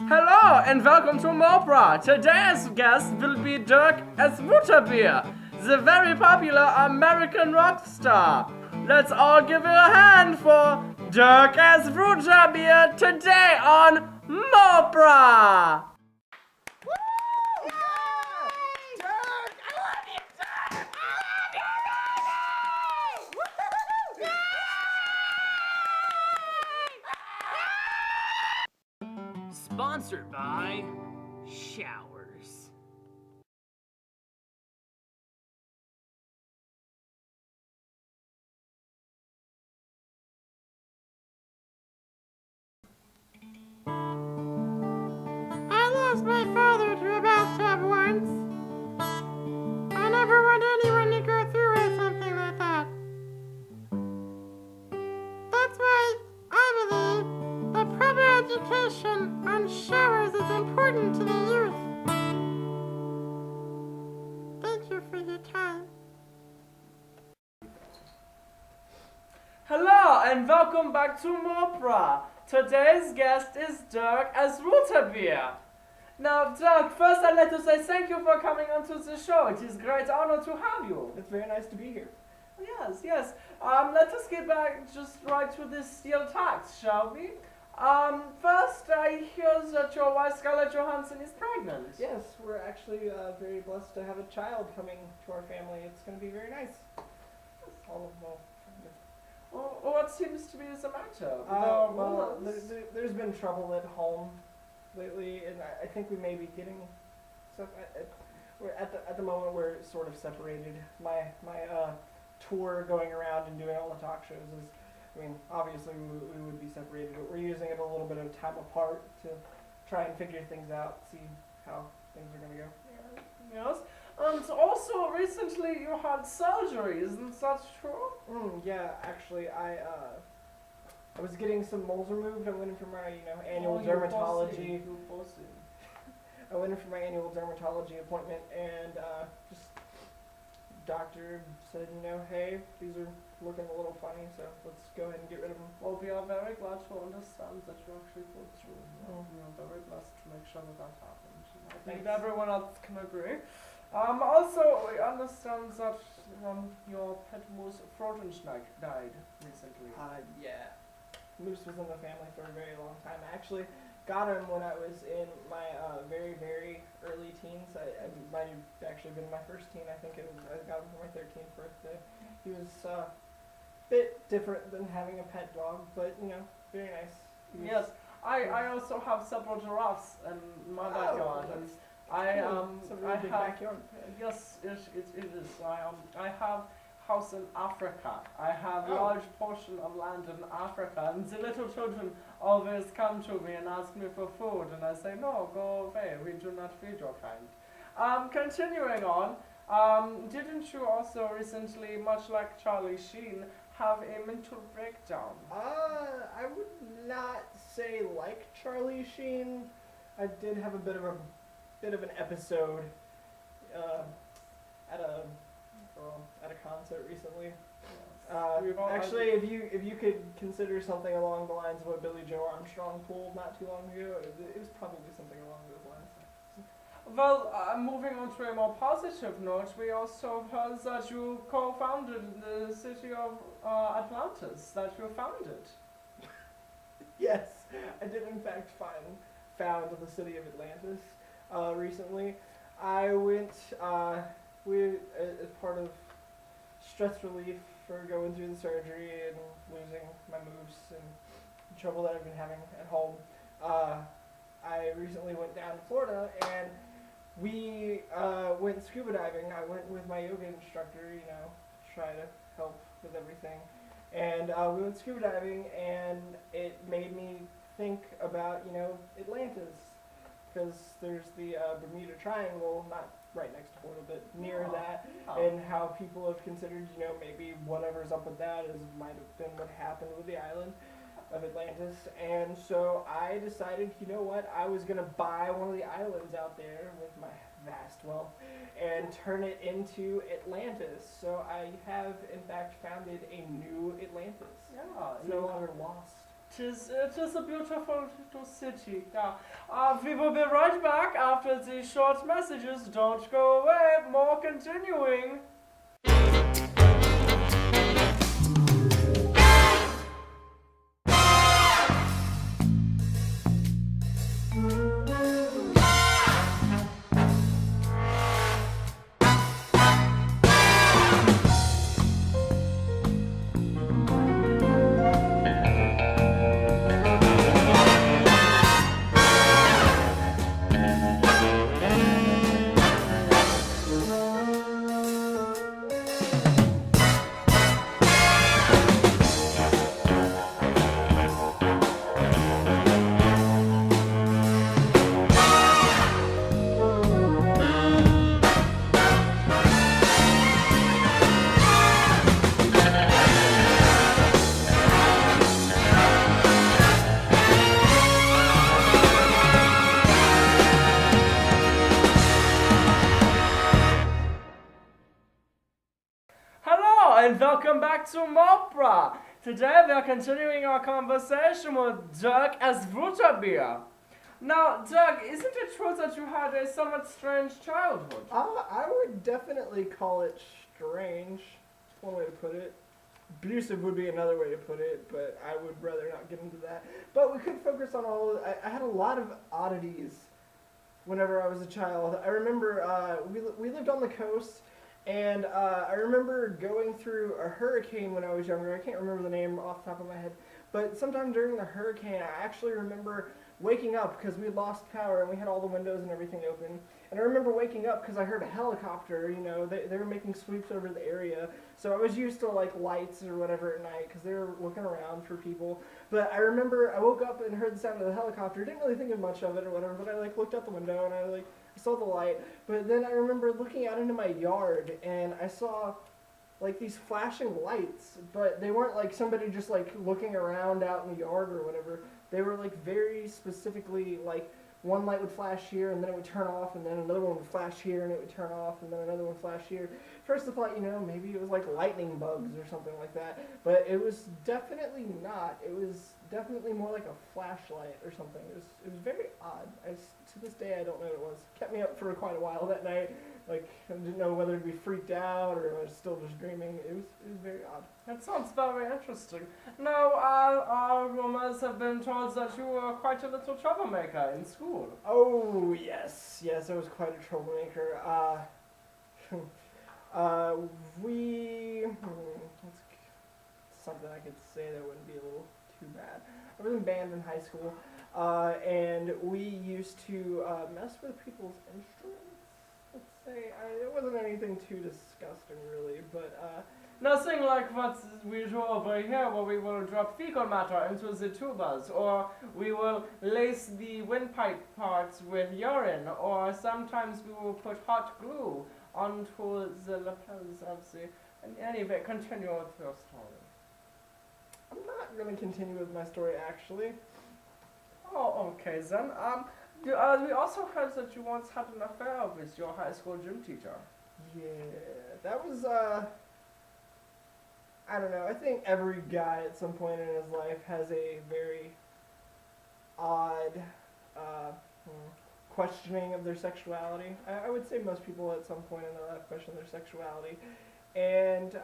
Hello and welcome to Mopra. Today's guest will be Dirk as Butterbeer, the very popular American rock star. Let's all give a hand for Dirk as Butterbeer today on Mopra. Sponsored by Showers. I lost my father to a bathtub once. I never want anyone to go through with something like that. That's why I believe that proper education on showers is important to the youth. Thank you for your time. Hello and welcome back to Mopra. Today's guest is Dirk as Butterbeer. Now, Dirk, first I'd like to say thank you for coming onto the show. It is a great honor to have you. It's very nice to be here. Yes. Let us get back just right to this steel tax, shall we? First, I hear that your wife Scarlett Johansson is pregnant. Yes, we're actually very blessed to have a child coming to our family. It's going to be very nice. All of them. Well, what seems to be the matter? There's been trouble at home lately, and I think we may be getting. So we're at the moment we're sort of separated. My tour going around and doing all the talk shows is. I mean, obviously we would be separated, but we're using it a little bit of time apart to try and figure things out, see how things are going to go. Yes. And also, recently you had surgery, isn't that true? Yeah, actually, I was getting some moles removed. I went in for my annual dermatology. I went in for my annual dermatology appointment, and just doctor said, hey, these are looking a little funny, so let's go ahead and get rid of them. Well, we are very glad to understand that you actually put through. We are very blessed to make sure that happened. I think everyone else can agree. Also, we understand that your pet moose Frotenschneck died recently. Yeah. Moose was in the family for a very long time. I actually got him when I was in my very, very early teens. I might have actually been my first teen. I think I got him for my 13th birthday. He was a bit different than having a pet dog, but, very nice. Yes, I also have several giraffes in my backyard. And it's a really big backyard. Yes, it is. I have house in Africa. I have large portion of land in Africa, and the little children always come to me and ask me for food, and I say, no, go away, we do not feed your kind. Continuing on, didn't you also recently, much like Charlie Sheen, have a mental breakdown? I would not say like Charlie Sheen. I did have a bit of an episode at a concert recently. Actually, if you could consider something along the lines of what Billy Joe Armstrong pulled not too long ago, it was probably something along those lines. Well, moving on to a more positive note, we also heard that you co-founded the city of Atlantis, that you founded. Yes, I did in fact found the city of Atlantis recently. I went as part of stress relief for going through the surgery and losing my moves and the trouble that I've been having at home. I recently went down to Florida and we went scuba diving. I went with my yoga instructor, try to help with everything. And we went scuba diving, and it made me think about, Atlantis, because there's the Bermuda Triangle, not right next to Florida, but near that, and how people have considered, maybe whatever's up with that might have been what happened with the island of Atlantis. And so I decided, I was going to buy one of the islands out there with my vast wealth and turn it into Atlantis. So I have, in fact, founded a new Atlantis. Yeah, it's no longer lost. It is a beautiful little city. Yeah. We will be right back after these short messages. Don't go away. More continuing. Hello and welcome back to Mopra. Today we are continuing our conversation with Dirk as Wutterbier. Now, Dirk, isn't it true that you had a somewhat strange childhood? I would definitely call it strange. One way to put it. Abusive would be another way to put it, but I would rather not get into that. But we could focus on all. I had a lot of oddities whenever I was a child. I remember we lived on the coast, and I remember going through a hurricane when I was younger. I can't remember the name off the top of my head, but sometime during the hurricane, I actually remember waking up because we lost power and we had all the windows and everything open. And I remember waking up because I heard a helicopter, you know, they were making sweeps over the area. So I was used to like lights or whatever at night because they were looking around for people. But I remember I woke up and heard the sound of the helicopter. Didn't really think of much of it or whatever, but I like looked out the window and I saw the light. But then I remember looking out into my yard and I saw like these flashing lights, but they weren't like somebody just like looking around out in the yard or whatever. They were like very specifically like one light would flash here and then it would turn off and then another one would flash here and it would turn off and then another one flash here. First I thought, you know, maybe it was like lightning bugs or something like that, but it was definitely not. It was definitely more like a flashlight or something. It was very odd. To this day I don't know what it was. Kept me up for quite a while that night. Like, I didn't know whether to be freaked out or I was still just dreaming. It was very odd. That sounds very interesting. Now, our rumors have been told that you were quite a little troublemaker in school. Oh, yes, I was quite a troublemaker. That's something I could say that wouldn't be a little too bad. I was in band in high school, and we used to mess with people's instruments. Let's say it wasn't anything too disgusting, really, but Nothing like what we do over here, where we will drop fecal matter into the tubas, or we will lace the windpipe parts with urine, or sometimes we will put hot glue onto the lapels of the... Anyway, continue with your story. I'm not going to continue with my story, actually. Oh, okay then. We also heard that you once had an affair with your high school gym teacher. Yeah, that was, I don't know, I think every guy at some point in his life has a very odd questioning of their sexuality. I would say most people at some point in their life question their sexuality. And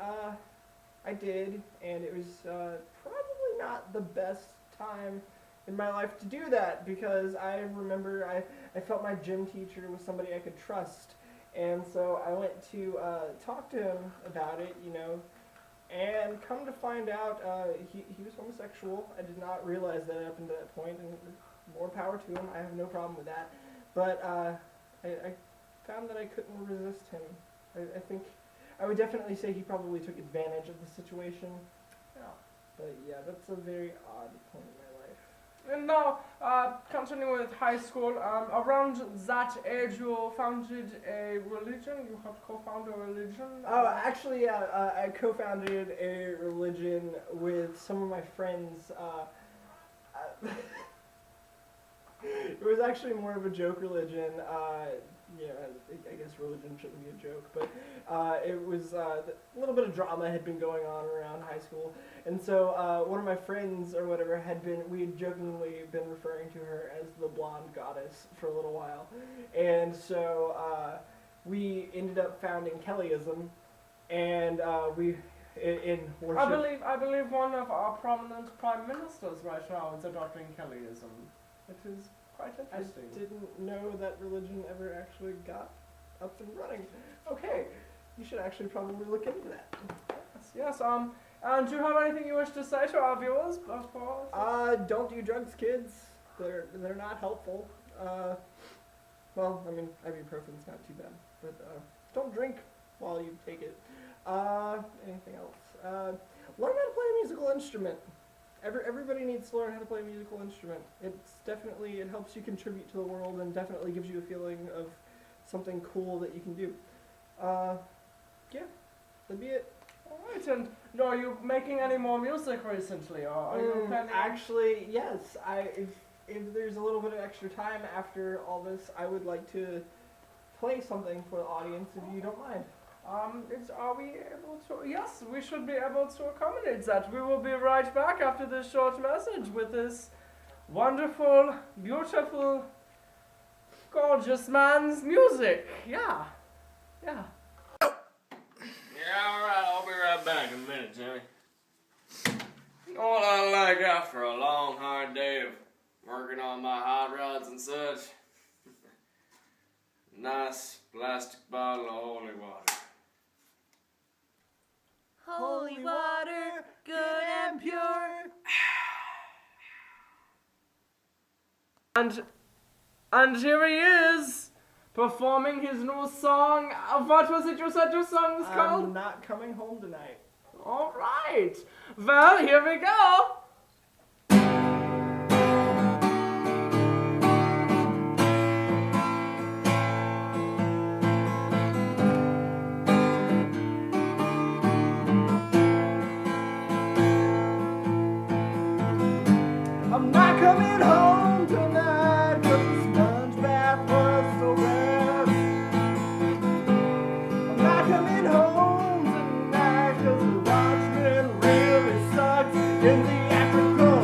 I did, and it was probably not the best time in my life to do that because I remember I felt my gym teacher was somebody I could trust. And so I went to talk to him about it, you know, and come to find out he was homosexual. I did not realize that up until that point, and more power to him. I have no problem with that. But I found that I couldn't resist him. I think I would definitely say he probably took advantage of the situation. Yeah. But yeah, that's a very odd point in my life. And now, continuing with high school, around that age you founded a religion, you had co-founded a religion? Oh, actually, yeah, I co-founded a religion with some of my friends. It was actually more of a joke religion. Yeah, I guess religion shouldn't be a joke, but it was a little bit of drama had been going on around high school, and so one of my friends or whatever we had jokingly been referring to her as the blonde goddess for a little while, and so we ended up founding Kellyism, and we in worship. I believe one of our prominent prime ministers right now is adopting Kellyism, which is quite I interesting. didn't know that religion ever actually got up and running. Okay, you should actually probably look into that. Yes. And do you have anything you wish to say to our viewers before? Don't do drugs, kids. They're not helpful. Well, I mean, ibuprofen's not too bad, but don't drink while you take it. Anything else? Learn how to play a musical instrument. Everybody needs to learn how to play a musical instrument. It helps you contribute to the world and definitely gives you a feeling of something cool that you can do. Yeah, that'd be it. Alright, and are you making any more music recently, or are you planning? Actually, yes. If there's a little bit of extra time after all this, I would like to play something for the audience, if you don't mind. Are we able to? Yes, we should be able to accommodate that. We will be right back after this short message with this wonderful, beautiful, gorgeous man's music. Yeah. Yeah, alright, I'll be right back in a minute, Jimmy. You know what I like after a long, hard day of working on my hot rods and such? Nice plastic bottle of holy water. Holy water, good and pure. And here he is, performing his new song. What was it you said your song was called? I'm not coming home tonight. All right. Well, here we go. I'm not coming home tonight 'cause the sponge bath was so bad. I'm not coming home tonight 'cause the watchman really sucks in theatrical.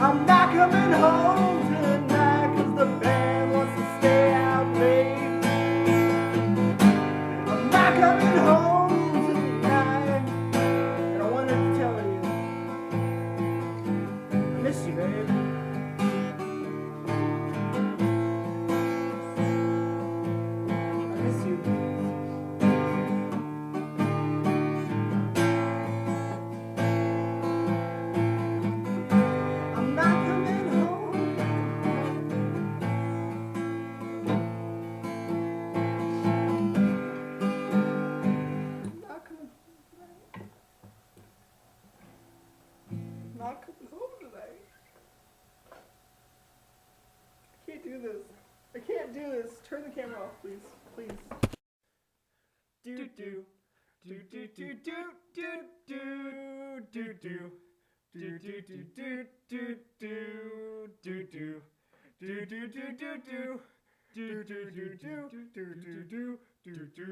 I'm not coming home tonight 'cause the band wants to stay out late. I'm not coming home tonight, and I wanted to tell you, I miss you, babe. I miss you. I'm not coming home. Not coming home. Not coming home tonight. I can't do this. I can't do this. Turn the camera off, please. Please. Do do do do do do do do do do. Do do do do do do do do. Do do do do do. Do do do do do do do do do.